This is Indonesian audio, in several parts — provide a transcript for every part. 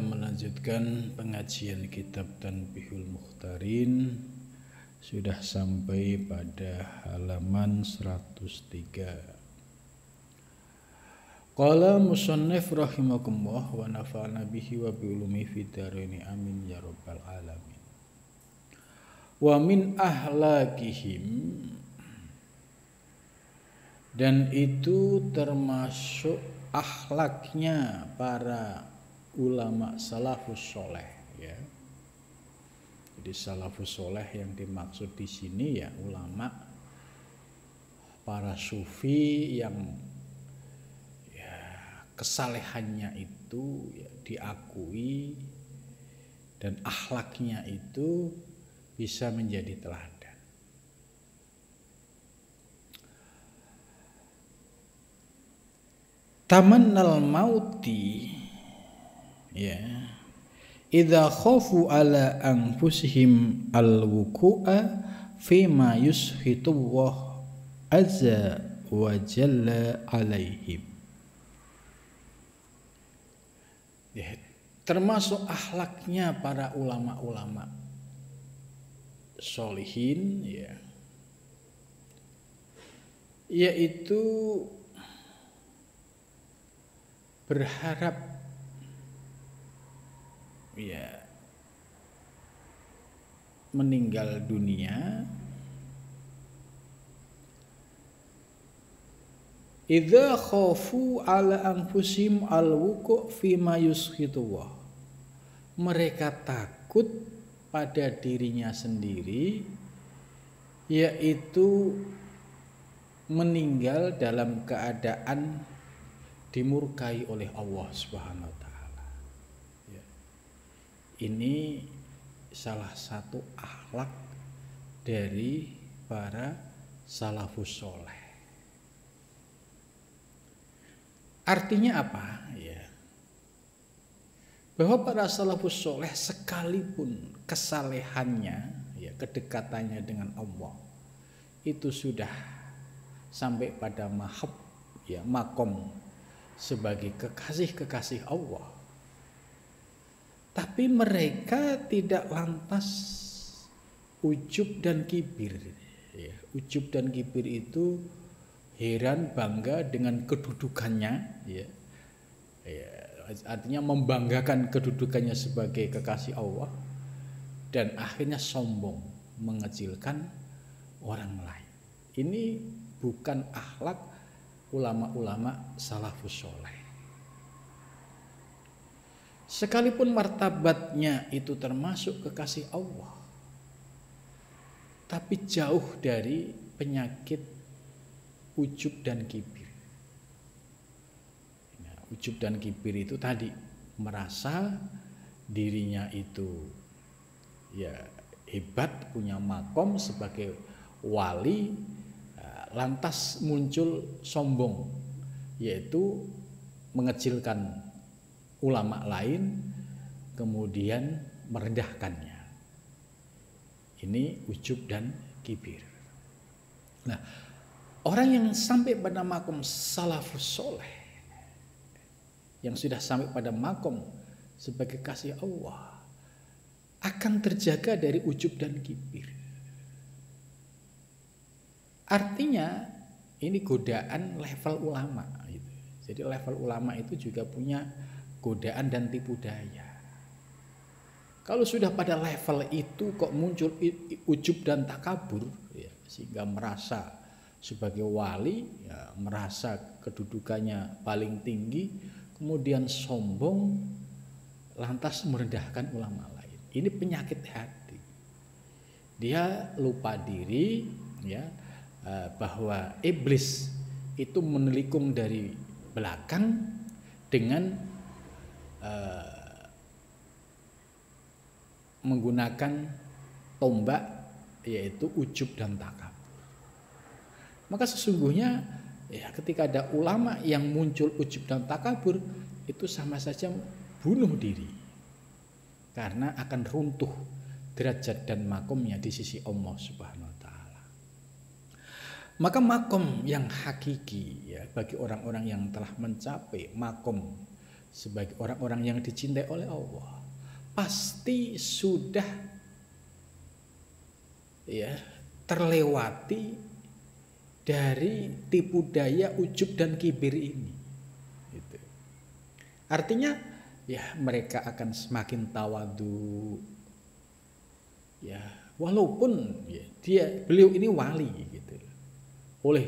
melanjutkan pengajian kitab Tanbihul Mukhtarin. Sudah sampai pada halaman 103. Qala musannif rahimakumullah wa nafa'na bihi wa bi ulumi fid dharain amin ya rabbal alamin. Wa min ahlakihim, dan itu termasuk akhlaknya para ulama salafus soleh, ya. Jadi salafus soleh yang dimaksud di sini ya ulama para sufi yang ya kesalehannya itu ya diakui dan akhlaknya itu bisa menjadi teladan. Tamannal mauti, ya, idza khafu ala anfusihim al-wuqu'a fi ma yushitu wa azza wa jalla alaihim. Ya, termasuk akhlaknya para ulama-ulama sholihin, ya, yaitu berharap ya meninggal dunia idza khafu ala anfusihim al-wuqu' fi ma yuskhitullah. Mereka takut pada dirinya sendiri, yaitu meninggal dalam keadaan dimurkai oleh Allah Subhanahu wa taala. Ya. Ini salah satu akhlak dari para salafus soleh. Artinya apa? Ya. Bahwa para salafus soleh sekalipun kesalehannya, ya, kedekatannya dengan Allah itu sudah sampai pada mahab, ya, makom sebagai kekasih-kekasih Allah, tapi mereka tidak lantas ujub dan kibir. Ya, ujub dan kibir itu heran bangga dengan kedudukannya, ya, ya, artinya membanggakan kedudukannya sebagai kekasih Allah, dan akhirnya sombong mengecilkan orang lain. Ini bukan akhlak ulama-ulama salafus soleh. Sekalipun martabatnya itu termasuk kekasih Allah, tapi jauh dari penyakit ujub dan kibir. Nah, ujub dan kibir itu tadi merasa dirinya itu ya hebat, punya makom sebagai wali, lantas muncul sombong, yaitu mengecilkan ulama lain, kemudian merendahkannya. Ini ujub dan kibir. Nah, orang yang sampai pada makom salafus soleh, yang sudah sampai pada makom sebagai kasih Allah, akan terjaga dari ujub dan kibir. Artinya ini godaan level ulama gitu. Jadi level ulama itu juga punya godaan dan tipu daya. Kalau sudah pada level itu kok muncul ujub dan takabur, ya, sehingga merasa sebagai wali, ya, merasa kedudukannya paling tinggi, kemudian sombong, lantas merendahkan ulama lain. Ini penyakit hati. Dia lupa diri, ya, bahwa iblis itu menelikung dari belakang dengan menggunakan tombak, yaitu ujub dan takabur. Maka sesungguhnya ya ketika ada ulama yang muncul ujub dan takabur, itu sama saja bunuh diri, karena akan runtuh derajat dan makomnya di sisi Allah Subhanahu wa taala. Maka makom yang hakiki, ya, bagi orang-orang yang telah mencapai makom sebagai orang-orang yang dicintai oleh Allah, pasti sudah ya terlewati dari tipu daya ujub dan kibir ini. Gitu. Artinya ya mereka akan semakin tawadu, ya walaupun ya beliau ini wali gitu. Oleh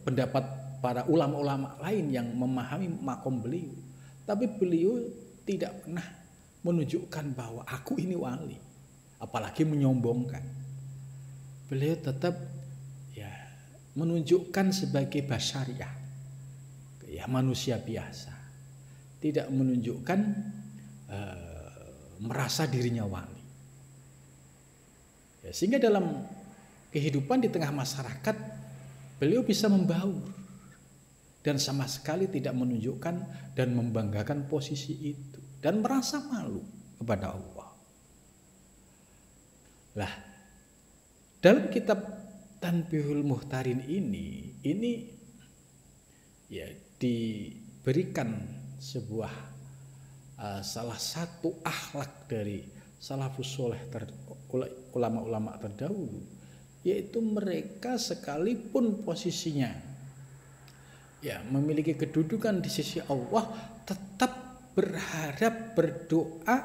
pendapat para ulama-ulama lain yang memahami makom beliau, tapi beliau tidak pernah menunjukkan bahwa aku ini wali, apalagi menyombongkan. Beliau tetap ya menunjukkan sebagai basyariah, ya manusia biasa, tidak menunjukkan merasa dirinya wali. Ya, sehingga dalam kehidupan di tengah masyarakat beliau bisa membaur dan sama sekali tidak menunjukkan dan membanggakan posisi itu dan merasa malu kepada Allah. Lah, dalam kitab Tanbihul Muhtarin ini ya diberikan sebuah salah satu akhlak dari salafus soleh ulama-ulama terdahulu, yaitu mereka sekalipun posisinya ya memiliki kedudukan di sisi Allah, tetap berharap, berdoa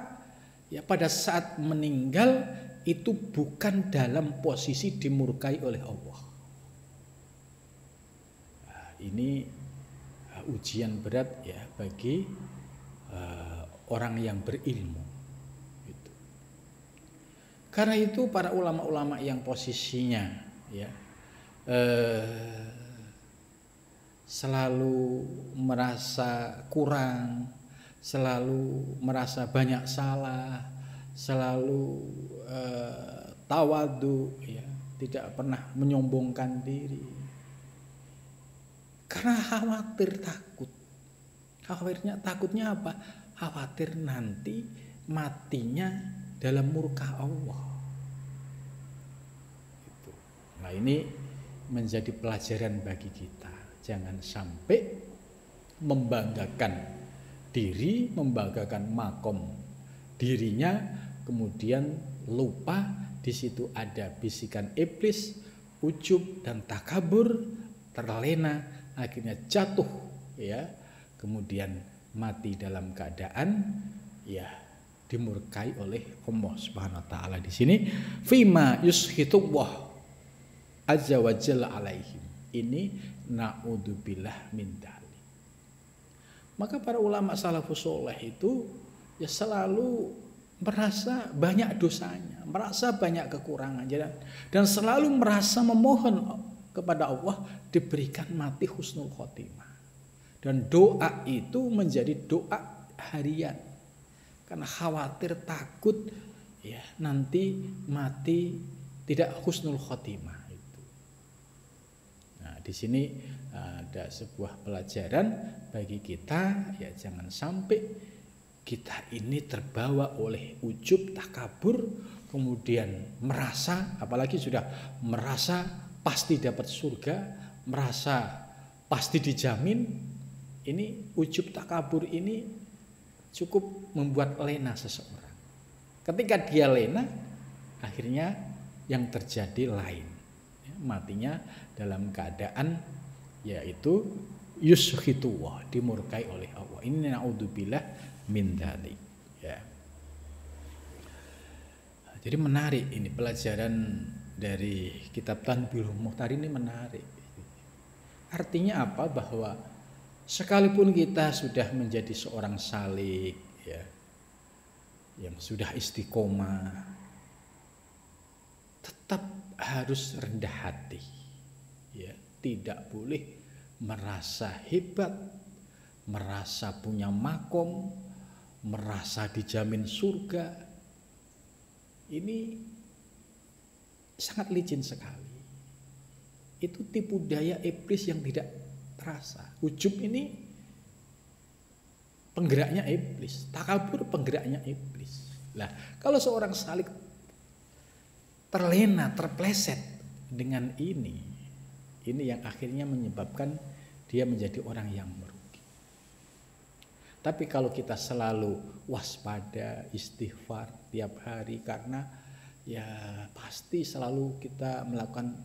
ya pada saat meninggal itu bukan dalam posisi dimurkai oleh Allah. Nah, ini ujian berat ya bagi orang yang berilmu. Gitu. Karena itu para ulama-ulama yang posisinya ya selalu merasa kurang, selalu merasa banyak salah, selalu tawadu, ya, tidak pernah menyombongkan diri. Karena khawatir, takut. Takutnya apa? Khawatir nanti matinya dalam murka Allah. Gitu. Nah, ini menjadi pelajaran bagi kita. Jangan sampai membanggakan diri, membanggakan makom dirinya, kemudian lupa di situ ada bisikan iblis, ujub dan takabur, terlena, akhirnya jatuh, ya, kemudian mati dalam keadaan ya dimurkai oleh Allah Subhanahu wa taala. Di sini fima yushitullah azza wa jalla alaihim. Ini naudzubillah min dzalik. Maka para ulama salafus saleh itu ya selalu merasa banyak dosanya, merasa banyak kekurangan, dan selalu merasa memohon kepada Allah diberikan mati husnul khotimah. Dan doa itu menjadi doa harian, karena khawatir, takut ya nanti mati tidak husnul khotimah itu. Nah, di sini ada sebuah pelajaran bagi kita, ya jangan sampai kita ini terbawa oleh ujub, takabur, kemudian merasa, apalagi sudah merasa pasti dapat surga, merasa pasti dijamin. Ini ujub, takabur ini cukup membuat lena seseorang. Ketika dia lena, akhirnya yang terjadi lain, ya, matinya dalam keadaan yaitu yushitullah, dimurkai oleh Allah. Ini naudzubillah min dzalik, ya. Jadi menarik ini pelajaran dari kitab Tanbihul Muhtarin ini menarik. Artinya apa? Bahwa sekalipun kita sudah menjadi seorang salik, ya, yang sudah istiqomah, tetap harus rendah hati, ya, tidak boleh merasa hebat, merasa punya makom, merasa dijamin surga. Ini sangat licin sekali. Itu tipu daya iblis yang tidak terasa. Ujub ini penggeraknya iblis, takabur penggeraknya iblis. Lah, kalau seorang salik terlena, terpleset dengan ini yang akhirnya menyebabkan dia menjadi orang yang merugi. Tapi kalau kita selalu waspada, istighfar tiap hari, karena ya pasti selalu kita melakukan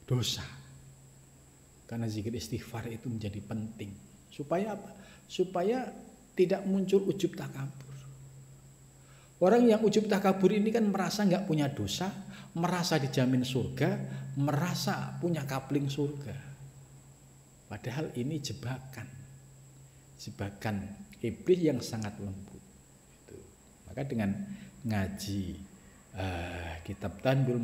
dosa. Karena zikir istighfar itu menjadi penting. Supaya apa? Supaya tidak muncul ujub takabur. Orang yang ujub takabur ini kan merasa nggak punya dosa, merasa dijamin surga, merasa punya kapling surga. Padahal ini jebakan iblis yang sangat lembut. Maka dengan ngaji kitab Tanbihul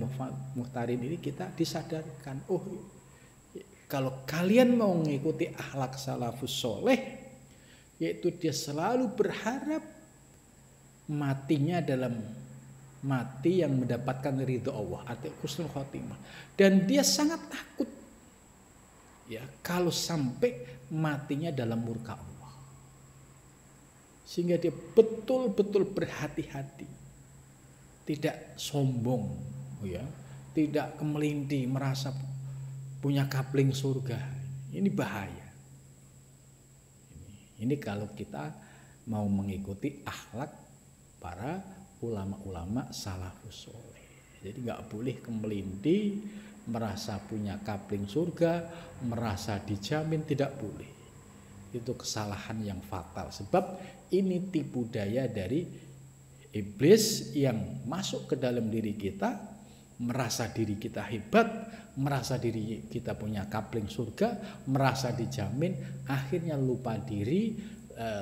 Muhtarin ini kita disadarkan, oh kalau kalian mau mengikuti akhlak salafus soleh, yaitu dia selalu berharap matinya dalam mati yang mendapatkan ridho Allah, arti husnul khotimah, dan dia sangat takut ya kalau sampai matinya dalam murka Allah. Sehingga dia betul-betul berhati-hati, tidak sombong, ya, tidak kemelindi, merasa punya kapling surga. Ini bahaya. Ini kalau kita mau mengikuti akhlak para ulama-ulama salafus soleh. Jadi nggak boleh kemelindi, merasa punya kapling surga, merasa dijamin, tidak boleh. Itu kesalahan yang fatal, sebab ini tipu daya dari iblis yang masuk ke dalam diri kita, merasa diri kita hebat, merasa diri kita punya kapling surga, merasa dijamin, akhirnya lupa diri,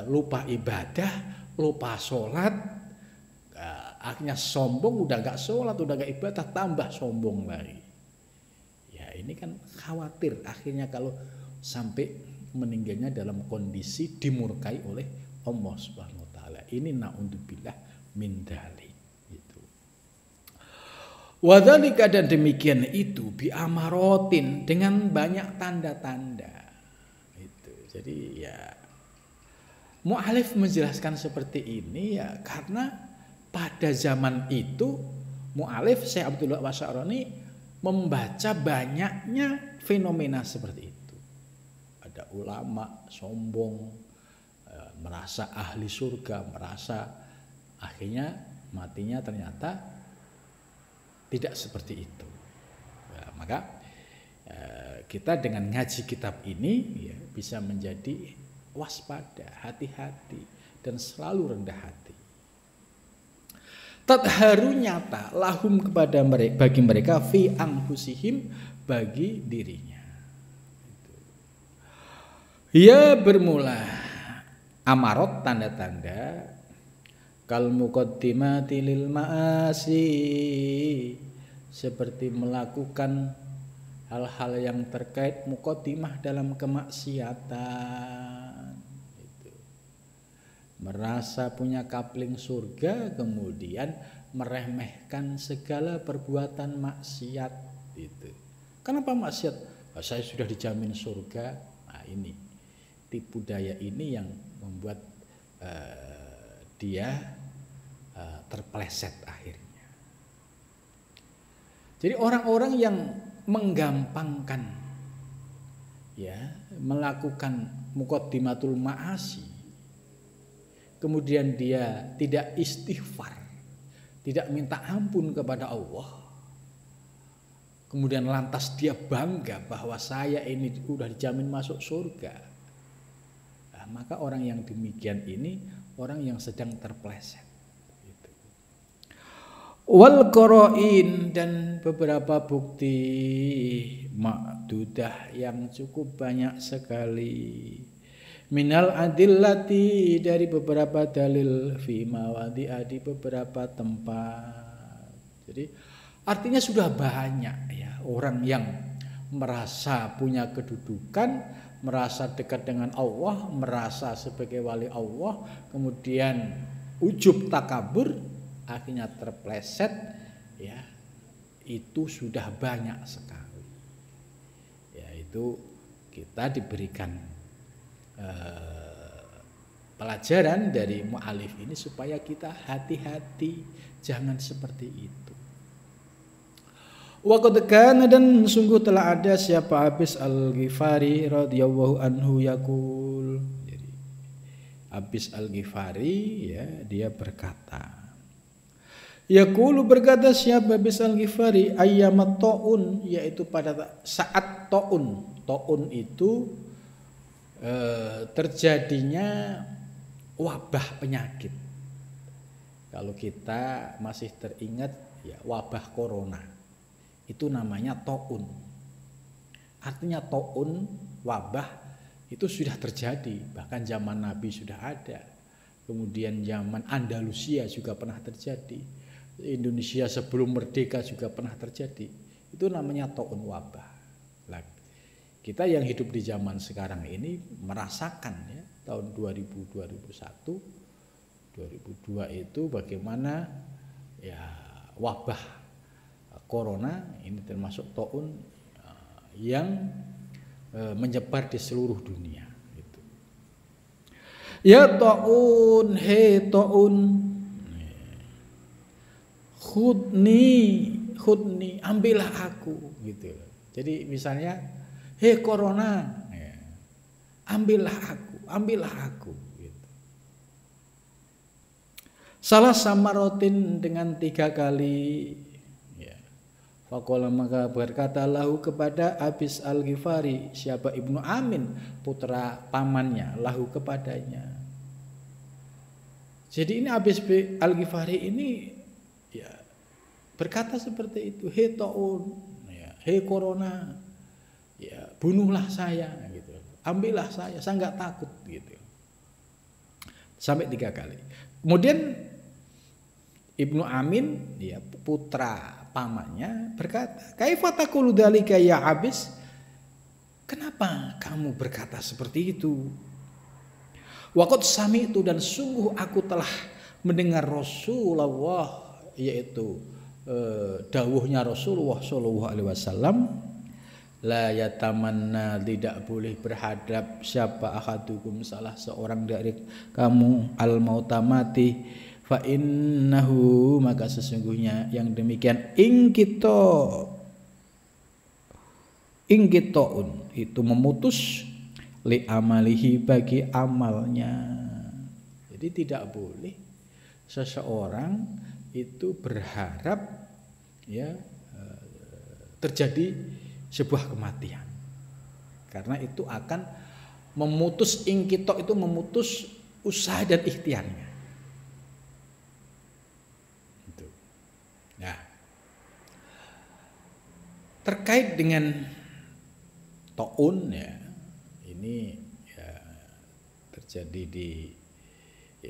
lupa ibadah, lupa sholat, akhirnya sombong, udah gak sholat, udah gak ibadah, tambah sombong lagi. Ya ini kan khawatir akhirnya kalau sampai meninggalnya dalam kondisi dimurkai oleh Allah Subhanahu wa taala. Ini naudzubillah min dzalik. Gitu. Wadzalika, dan demikian itu bi amarotin, dengan banyak tanda-tanda. Itu. Jadi ya mu'alif menjelaskan seperti ini ya karena pada zaman itu mu'alif Syekh Abdullah Wasyaroni membaca banyaknya fenomena seperti itu. Ada ulama sombong, merasa ahli surga, merasa akhirnya matinya ternyata tidak seperti itu. Ya, maka kita dengan ngaji kitab ini ya, bisa menjadi waspada, hati-hati, dan selalu rendah hati. Tadharu, nyata, lahum, kepada mereka, bagi mereka, fi anfusihim, bagi dirinya. Ya bermula amarot, tanda-tanda, kal muqaddimati lil ma'asi, seperti melakukan hal-hal yang terkait muqaddimah dalam kemaksiatan. Itu. Merasa punya kapling surga, kemudian meremehkan segala perbuatan maksiat. Itu. Kenapa maksiat? Saya sudah dijamin surga. Nah ini tipu daya ini yang membuat dia terpleset akhirnya. Jadi orang-orang yang menggampangkan ya melakukan muqaddimatul ma'asi, kemudian dia tidak istighfar, tidak minta ampun kepada Allah, kemudian lantas dia bangga bahwa saya ini sudah dijamin masuk surga. Maka orang yang demikian ini orang yang sedang terpleset. Wal qara'in, dan beberapa bukti ma'dudah yang cukup banyak sekali. Minal adillati, dari beberapa dalil, fi mawadi'a, di beberapa tempat. Jadi artinya sudah banyak ya orang yang merasa punya kedudukan, merasa dekat dengan Allah, merasa sebagai wali Allah, kemudian ujub takabur, akhirnya terpleset, ya itu sudah banyak sekali. Yaitu kita diberikan pelajaran dari mu'alif ini supaya kita hati-hati, jangan seperti itu. Wa qad kana, dan sungguh telah ada siapa Abis Al-Ghifari radhiyallahu anhu yaqul. Jadi Abis Al-Ghifari, ya, dia berkata, yaqulu, berkata siapa Abis Al-Ghifari, ayyamat ta'un, yaitu pada saat ta'un. Ta'un itu terjadinya wabah penyakit. Kalau kita masih teringat, ya, wabah corona itu namanya ta'un. Artinya ta'un, wabah itu sudah terjadi, bahkan zaman Nabi sudah ada. Kemudian zaman Andalusia juga pernah terjadi. Indonesia sebelum merdeka juga pernah terjadi. Itu namanya ta'un, wabah. Nah, kita yang hidup di zaman sekarang ini merasakan, ya, tahun 2000, 2001, 2002 itu bagaimana, ya, wabah corona ini termasuk ta'un yang menyebar di seluruh dunia gitu. Ya ta'un, he ta'un, khudni, ambillah aku gitu. Jadi misalnya, he corona, ambillah aku gitu. Salah samarotin, dengan 3 kali. Faqala, maka berkata lahu kepada Abis Al-Ghifari, siapa Ibnu Amin, putra pamannya, lahu kepadanya. Jadi ini Abis Al-Ghifari ini, ya, berkata seperti itu, he ta'un, ya, he corona, ya, bunuhlah saya gitu. Ambillah saya nggak takut gitu. Sampai 3 kali. Kemudian Ibnu Amin, ya, putra pamannya berkata, kaifa taqulu dzalika ya Abis? Kenapa kamu berkata seperti itu? Wa qad sami'tu, dan sungguh aku telah mendengar Rasulullah, yaitu dawuhnya Rasulullah sallallahu alaihi wasallam, la yatamanna, tidak boleh berhadap siapa ahadukum, salah seorang dari kamu, al mauta, mati, fa innahu, maka sesungguhnya yang demikian, ingkitoun, itu memutus, li amalihi, bagi amalnya. Jadi tidak boleh seseorang itu berharap, ya, terjadi sebuah kematian, karena itu akan memutus, ingkito itu memutus usaha dan ikhtiarnya. Nah, terkait dengan ta'un, ya, ini, ya, terjadi di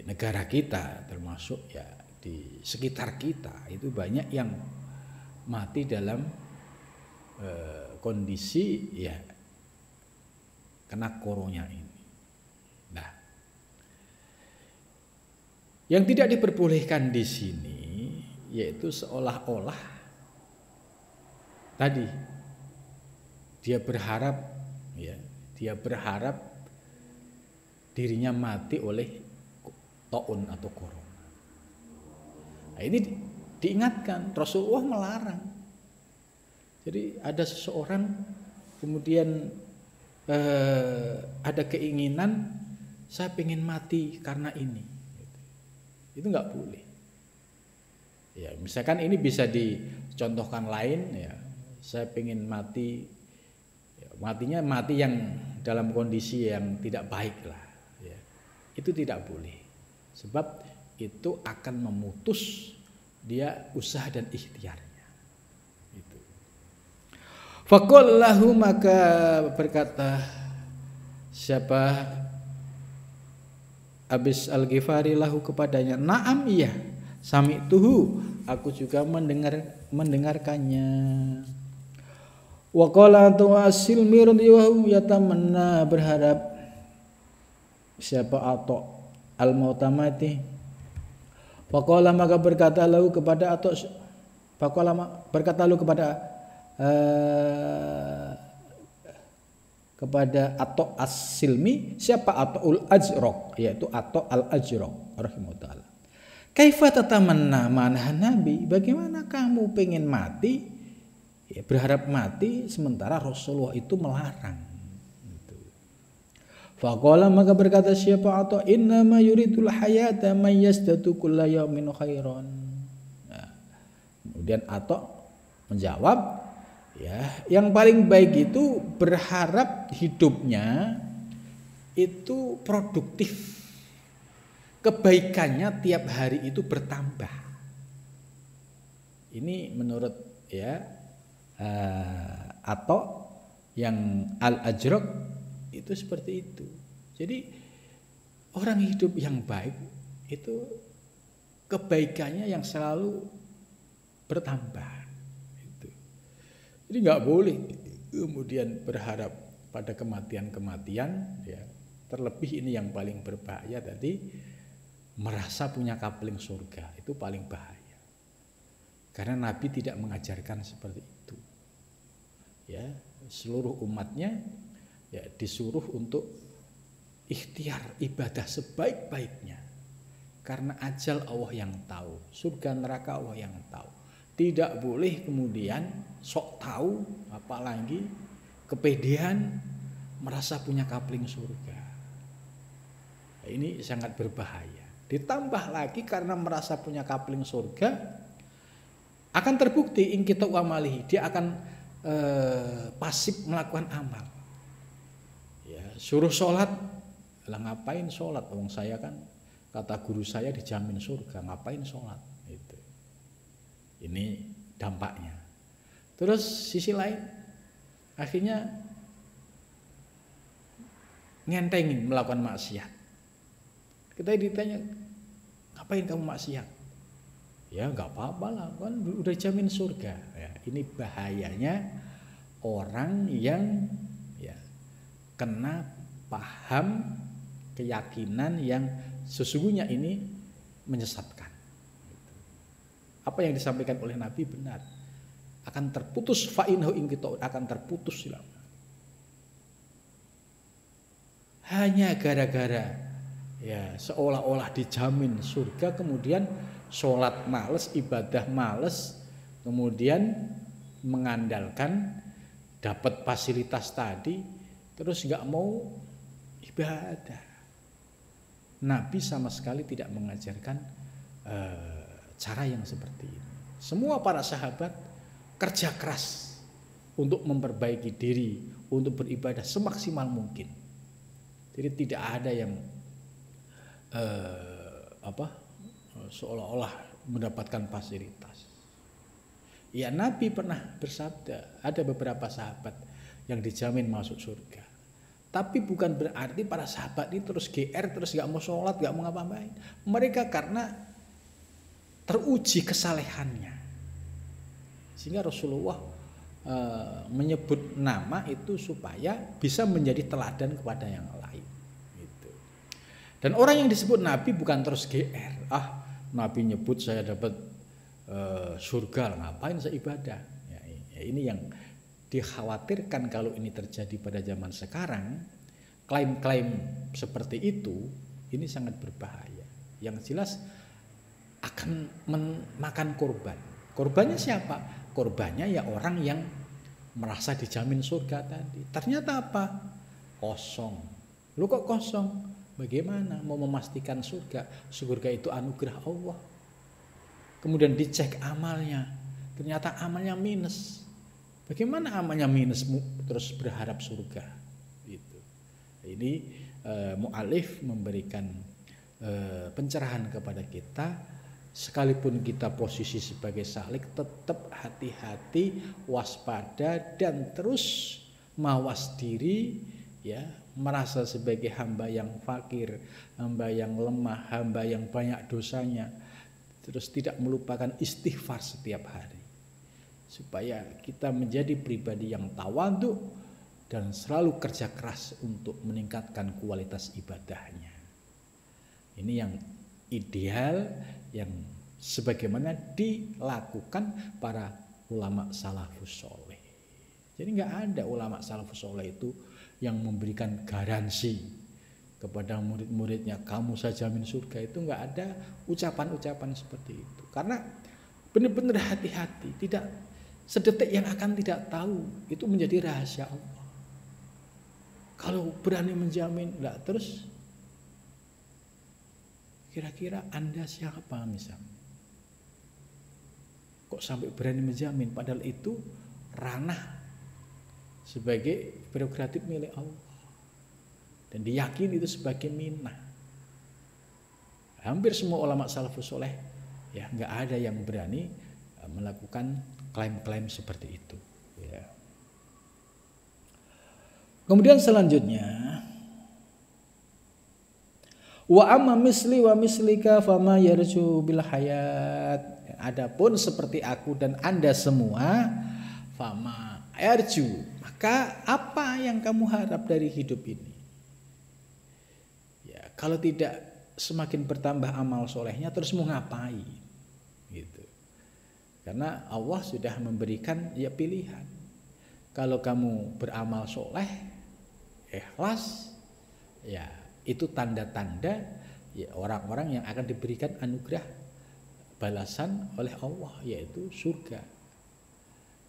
negara kita, termasuk, ya, di sekitar kita itu banyak yang mati dalam kondisi, ya, kena corona ini. Nah, yang tidak diperbolehkan di sini yaitu seolah-olah tadi dia berharap, ya, dirinya mati oleh ta'un atau corona. Nah, ini diingatkan, Rasulullah melarang. Jadi ada seseorang kemudian ada keinginan, saya pengen mati karena ini, itu nggak boleh. Ya, misalkan ini bisa dicontohkan lain, ya, saya pengen mati, ya, matinya mati yang dalam kondisi yang tidak baik lah, ya, itu tidak boleh, sebab itu akan memutus dia usaha dan ikhtiarnya. Itu. Faqallahu, maka berkata siapa Abis Al-Ghifari lahu kepadanya, na'am, iya, sami'tuhu, aku juga mendengarkannya. Wa qala tu'asil mirdiwahu, yatamanna, berharap siapa Atha al-mautamati. Faqala, maka berkata lahu kepada Atha, berkata lahu kepada Atha as-Silmi, siapa Athaul Ajraq, yaitu Atha al-Ajraq rahimahullah. Kaifa tatamanna ma'an Nabi, bagaimana kamu pengen mati, ya, berharap mati sementara Rasulullah itu melarang. Faqala maka berkata siapa Atha, innama yuridul hayata may yazdatu kulla yaumin khairan. Nah, kemudian Atha menjawab, ya, yang paling baik itu berharap hidupnya itu produktif. Kebaikannya tiap hari itu bertambah. Ini menurut ya atau yang Al-Ajraq itu seperti itu. Jadi orang hidup yang baik itu kebaikannya yang selalu bertambah. Itu. Jadi nggak boleh kemudian berharap pada kematian-kematian. Ya. Terlebih ini yang paling berbahaya tadi. Merasa punya kapling surga itu paling bahaya, karena Nabi tidak mengajarkan seperti itu. Ya, seluruh umatnya ya disuruh untuk ikhtiar ibadah sebaik-baiknya, karena ajal Allah yang tahu, surga neraka Allah yang tahu. Tidak boleh kemudian sok tahu, apalagi kepedean merasa punya kapling surga. Nah, ini sangat berbahaya. Ditambah lagi karena merasa punya kapling surga, akan terbukti in kita amalihi, dia akan pasif melakukan amal. Ya, suruh sholat, lah ngapain sholat? Wong saya kan kata guru saya dijamin surga, ngapain sholat? Itu. Ini dampaknya. Terus sisi lain, akhirnya ngentengin melakukan maksiat. Kita ditanya, ngapain kamu maksiat? Ya nggak apa-apa lah, kan udah jamin surga. Ya, ini bahayanya orang yang ya kena paham keyakinan yang sesungguhnya ini menyesatkan. Apa yang disampaikan oleh Nabi benar, akan terputus fa'inhu in kita akan terputus silam. Hanya gara-gara ya seolah-olah dijamin surga, kemudian sholat males, ibadah males, kemudian mengandalkan dapat fasilitas tadi, terus nggak mau ibadah. Nabi sama sekali tidak mengajarkan cara yang seperti ini. Semua para sahabat kerja keras untuk memperbaiki diri, untuk beribadah semaksimal mungkin. Jadi tidak ada yang seolah-olah mendapatkan fasilitas. Ya Nabi pernah bersabda, ada beberapa sahabat yang dijamin masuk surga. Tapi bukan berarti para sahabat ini terus GR, terus gak mau sholat, gak mau ngapa-ngapain. Mereka karena teruji kesalehannya. Sehingga Rasulullah menyebut nama itu supaya bisa menjadi teladan kepada yang lain. Dan orang yang disebut Nabi bukan terus GR. Nabi nyebut saya dapat surga, ngapain saya ibadah? Ya, ini yang dikhawatirkan kalau ini terjadi pada zaman sekarang. Klaim-klaim seperti itu, ini sangat berbahaya. Yang jelas akan memakan korban. Korbannya siapa? Korbannya ya orang yang merasa dijamin surga tadi. Ternyata apa? Kosong. Lu kok kosong? Bagaimana mau memastikan surga? Surga itu anugerah Allah. Kemudian dicek amalnya, ternyata amalnya minus. Bagaimana amalnya minus terus berharap surga? Itu. Ini mu'alif memberikan pencerahan kepada kita. Sekalipun kita posisi sebagai salik, tetap hati-hati, waspada, dan terus mawas diri, ya, merasa sebagai hamba yang fakir, hamba yang lemah, hamba yang banyak dosanya, terus tidak melupakan istighfar setiap hari, supaya kita menjadi pribadi yang tawadhu dan selalu kerja keras untuk meningkatkan kualitas ibadahnya. Ini yang ideal, yang sebagaimana dilakukan para ulama salafus soleh. Jadi nggak ada ulama salafus soleh itu yang memberikan garansi kepada murid-muridnya, kamu saya jamin surga. Itu nggak ada ucapan-ucapan seperti itu, karena benar-benar hati-hati, tidak sedetik yang akan tidak tahu, itu menjadi rahasia Allah. Kalau berani menjamin, lah terus kira-kira Anda siapa misalnya? Kok sampai berani menjamin? Padahal itu ranah sebagai prerogatif milik Allah. Dan diyakini itu sebagai minah. Hampir semua ulama salafus soleh ya nggak ada yang berani melakukan klaim-klaim seperti itu. Ya. Kemudian selanjutnya, wa amma misli wa mislika fama yarju bil hayat. Adapun seperti aku dan Anda semua, fama yarju, maka apa yang kamu harap dari hidup ini? Ya, kalau tidak semakin bertambah amal solehnya, terus mau ngapain? Gitu. Karena Allah sudah memberikan ya pilihan. Kalau kamu beramal soleh, ikhlas, ya itu tanda-tanda ya orang-orang yang akan diberikan anugerah balasan oleh Allah, yaitu surga.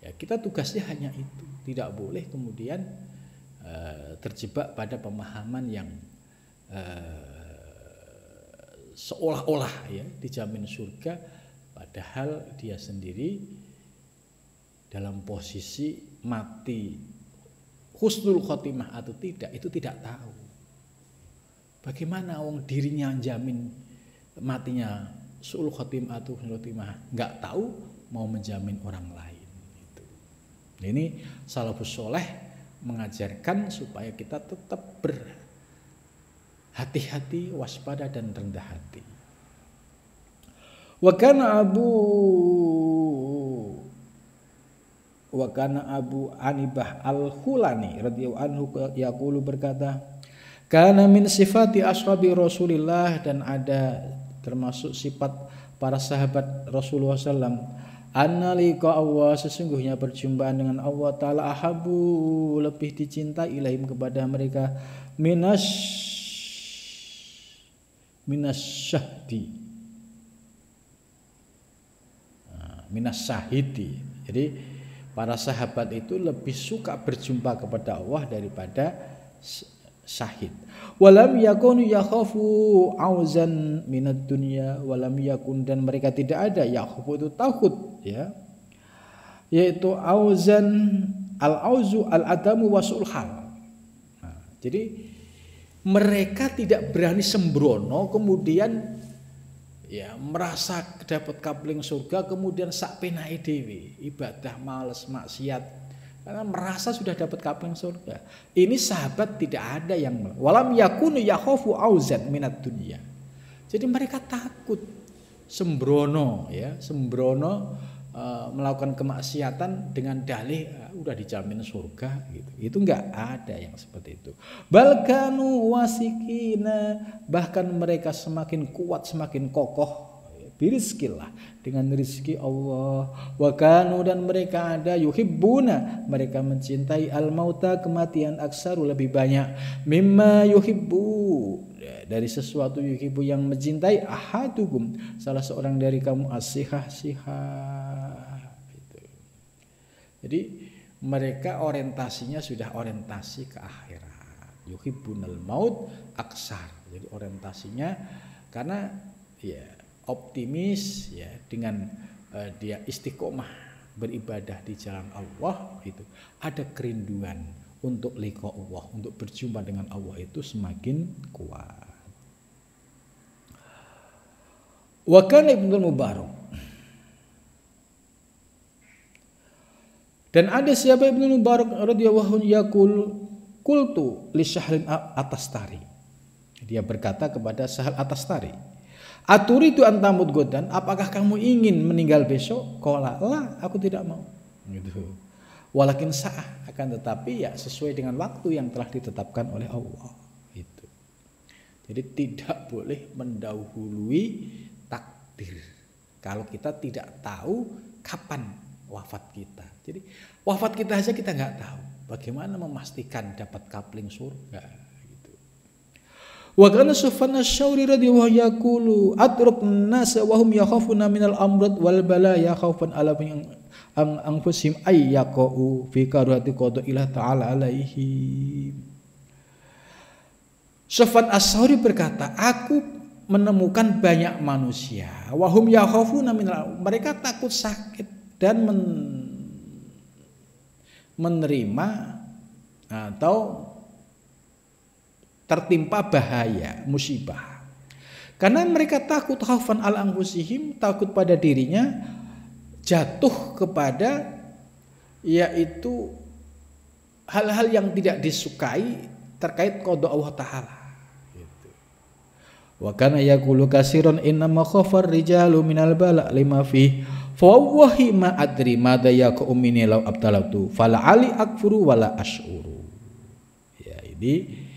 Ya, kita tugasnya hanya itu, tidak boleh kemudian terjebak pada pemahaman yang seolah-olah ya dijamin surga, padahal dia sendiri dalam posisi mati husnul khotimah atau tidak, itu tidak tahu. Bagaimana wong dirinya jamin matinya suul khotimah atau husnul khotimah, nggak tahu mau menjamin orang lain. Gitu. Ini salafus soleh mengajarkan supaya kita tetap berhati-hati, waspada dan rendah hati. Wa kana Abu Anibah Al-Khulani radhiyallahu anhu yaqulu berkata, kana min sifati ashabi Rasulillah, dan ada termasuk sifat para sahabat Rasulullah sallam, anna liqa Allah, sesungguhnya perjumpaan dengan Allah taala ahabu, lebih dicintai ilaihim kepada mereka minas syahdi, minas syahidi. Jadi para sahabat itu lebih suka berjumpa kepada Allah daripada syahid. Walam yakunu yakhafu auzan minad dunya, walam yakun, dan mereka tidak ada, yakhafu itu takut ya, yaitu auzan, al-auzu al-adamu wasul hal. Jadi mereka tidak berani sembrono kemudian ya merasa dapat kapling surga kemudian sak penake dhewe ibadah males maksiat karena merasa sudah dapat kapling surga. Ini sahabat tidak ada yang walam yakunu yakhafu auzan minad dunya. Jadi mereka takut sembrono ya, melakukan kemaksiatan dengan dalih udah dijamin surga gitu. Itu enggak ada yang seperti itu. Balkanu wasikina, bahkan mereka semakin kuat, semakin kokoh birizkillah, dengan rizki Allah. Wa kanu, dan mereka ada yuhibbuna, mereka mencintai al-mauta, kematian, aksaru, lebih banyak, mimma yuhibbu, dari sesuatu yuhibbu yang mencintai, ahadukum, salah seorang dari kamu, as-sihah. Jadi mereka orientasinya sudah orientasi ke akhirat. Yuhibbunal maut aksar. Jadi orientasinya karena ya optimis ya dengan dia istiqomah beribadah di jalan Allah, itu ada kerinduan untuk liqa Allah, untuk berjumpa dengan Allah itu semakin kuat. Wa kana Ibnu Mubarak, dan ada siapa Ibnu Mubarak radhiyallahu anhu yaqul qultu li Sahl At-Tastari, dia berkata kepada Sahl At-Tastari, aturidu antamut godan, apakah kamu ingin meninggal besok? Qala la, aku tidak mau. Gitu. Walakin sa'ah, akan tetapi ya sesuai dengan waktu yang telah ditetapkan oleh Allah. Itu. Jadi tidak boleh mendahului takdir. Kalau kita tidak tahu kapan wafat kita. Jadi wafat kita aja kita nggak tahu. Bagaimana memastikan dapat kapling surga? Gitu. Wa kana Sufyan asy-Tsauri radhiyallahu anhu yaqulu atruk an-nas wa hum yakhafuna minal amrad wal balaya khaufan ala anfusihim ay yaqau fi karahati qada ila ta'ala alaihi. Sufyan As-Tsauri berkata, aku menemukan banyak manusia, wahum yakhafuna minal, mereka takut sakit dan menerima atau tertimpa bahaya, musibah. Karena mereka takut khaufan al anfusihim, takut pada dirinya jatuh kepada yaitu hal-hal yang tidak disukai terkait qada Allah Ta'ala. Wa kana yaqulu katsiran inna ma khafar rijalu minal bala lima fi fa wallahi ma adri madza yaqum minni law abtalatu fala ali akfuru wala ashuru. Ya, ini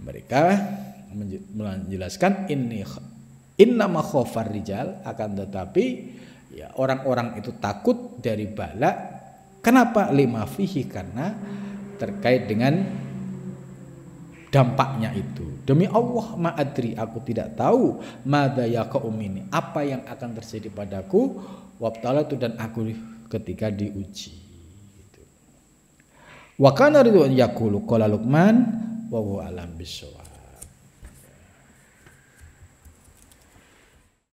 mereka menjelaskan inna ma khafar rijal, akan tetapi ya orang-orang itu takut dari bala. Kenapa? Lima fihi, karena terkait dengan dampaknya itu. Demi Allah ma'adri, aku tidak tahu madza yaqum minni, apa yang akan terjadi padaku, wabtalatu, dan aku ketika diuji. Wa kana ridwan yaqulu qala Luqman wa huwa alam bisawab.